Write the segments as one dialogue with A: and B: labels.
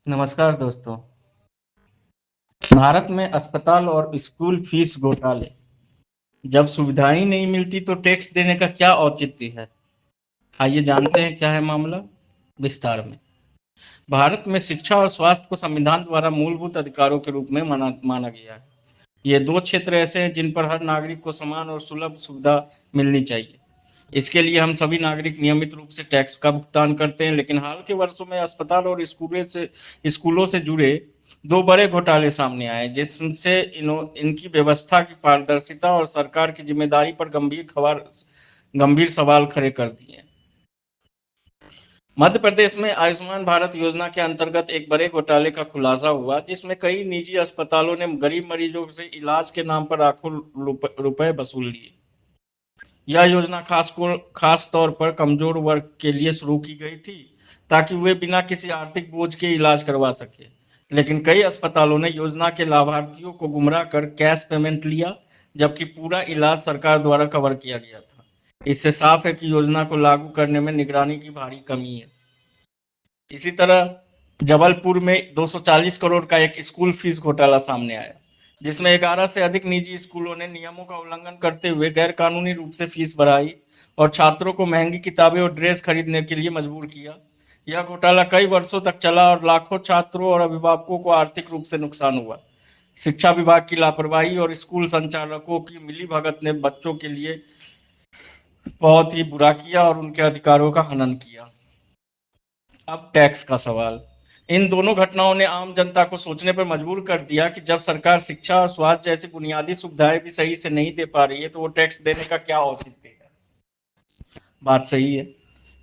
A: नमस्कार दोस्तों। भारत में अस्पताल और स्कूल फीस घोटाले। जब सुविधाएं ही नहीं मिलती तो टैक्स देने का क्या औचित्य है? आइए जानते हैं क्या है मामला विस्तार में। भारत में शिक्षा और स्वास्थ्य को संविधान द्वारा मूलभूत अधिकारों के रूप में माना माना गया है। ये दो क्षेत्र ऐसे हैं जिन पर हर नागरिक को समान और सुलभ सुविधा मिलनी चाहिए। इसके लिए हम सभी नागरिक नियमित रूप से टैक्स का भुगतान करते हैं, लेकिन हाल के वर्षों में अस्पताल और स्कूलों से जुड़े दो बड़े घोटाले सामने आए, जिससे इनकी व्यवस्था की पारदर्शिता और सरकार की जिम्मेदारी पर गंभीर सवाल खड़े कर दिए। मध्य प्रदेश में आयुष्मान भारत योजना के अंतर्गत एक बड़े घोटाले का खुलासा हुआ, जिसमें कई निजी अस्पतालों ने गरीब मरीजों से इलाज के नाम पर लाखों रुपए वसूल लिए। यह योजना खास तौर पर कमजोर वर्ग के लिए शुरू की गई थी, ताकि वे बिना किसी आर्थिक बोझ के इलाज करवा सके। लेकिन कई अस्पतालों ने योजना के लाभार्थियों को गुमराह कर कैश पेमेंट लिया, जबकि पूरा इलाज सरकार द्वारा कवर किया गया था। इससे साफ है कि योजना को लागू करने में निगरानी की भारी कमी है। इसी तरह जबलपुर में 240 करोड़ का एक स्कूल फीस घोटाला सामने आया, जिसमें 11 से अधिक निजी स्कूलों ने नियमों का उल्लंघन करते हुए गैरकानूनी रूप से फीस बढ़ाई और छात्रों को महंगी किताबें और ड्रेस खरीदने के लिए मजबूर किया। यह घोटाला कई वर्षों तक चला और लाखों छात्रों और अभिभावकों को आर्थिक रूप से नुकसान हुआ। शिक्षा विभाग की लापरवाही और स्कूल संचालकों की मिलीभगत ने बच्चों के लिए बहुत ही बुरा किया और उनके अधिकारों का हनन किया। अब टैक्स का सवाल। इन दोनों घटनाओं ने आम जनता को सोचने पर मजबूर कर दिया कि जब सरकार शिक्षा और स्वास्थ्य जैसी बुनियादी सुविधाएं भी सही से नहीं दे पा रही है, तो वो टैक्स देने का क्या औचित्य है। बात सही है।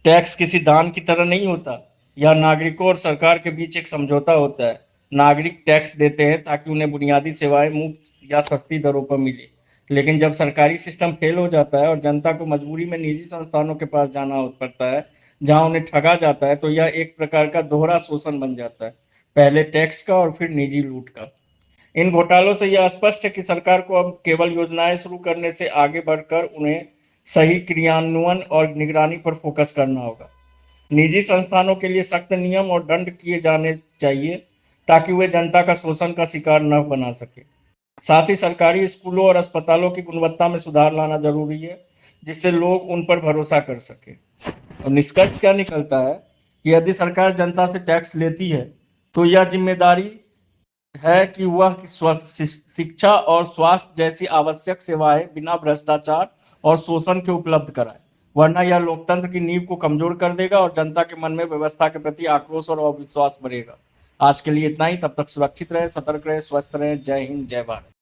A: टैक्स किसी दान की तरह नहीं होता। यह नागरिकों और सरकार के बीच एक समझौता होता है। नागरिक टैक्स देते हैं ताकि उन्हें बुनियादी सेवाएं मुफ्त या सस्ती दरों पर मिले। लेकिन जब सरकारी सिस्टम फेल हो जाता है और जनता को मजबूरी में निजी संस्थानों के पास जाना पड़ता है, जहां उन्हें ठगा जाता है, तो यह एक प्रकार का दोहरा शोषण बन जाता है, पहले टैक्स का और फिर निजी लूट का। इन घोटालों से यह स्पष्ट है कि सरकार को अब केवल योजनाएं शुरू करने से आगे बढ़कर उन्हें सही क्रियान्वयन और निगरानी पर फोकस करना होगा। निजी संस्थानों के लिए सख्त नियम और दंड किए जाने चाहिए, ताकि वे जनता का शोषण का शिकार न बना सके। साथ ही सरकारी स्कूलों और अस्पतालों की गुणवत्ता में सुधार लाना जरूरी है, जिससे लोग उन पर भरोसा कर सके। और निष्कर्ष क्या निकलता है कि यदि सरकार जनता से टैक्स लेती है, तो यह जिम्मेदारी है कि वह शिक्षा और स्वास्थ्य जैसी आवश्यक सेवाएं बिना भ्रष्टाचार और शोषण के उपलब्ध कराए, वरना यह लोकतंत्र की नींव को कमजोर कर देगा और जनता के मन में व्यवस्था के प्रति आक्रोश और अविश्वास बढ़ेगा। आज के लिए इतना ही। तब तक सुरक्षित रहे, सतर्क रहे, स्वस्थ रहे। जय हिंद, जय भारत।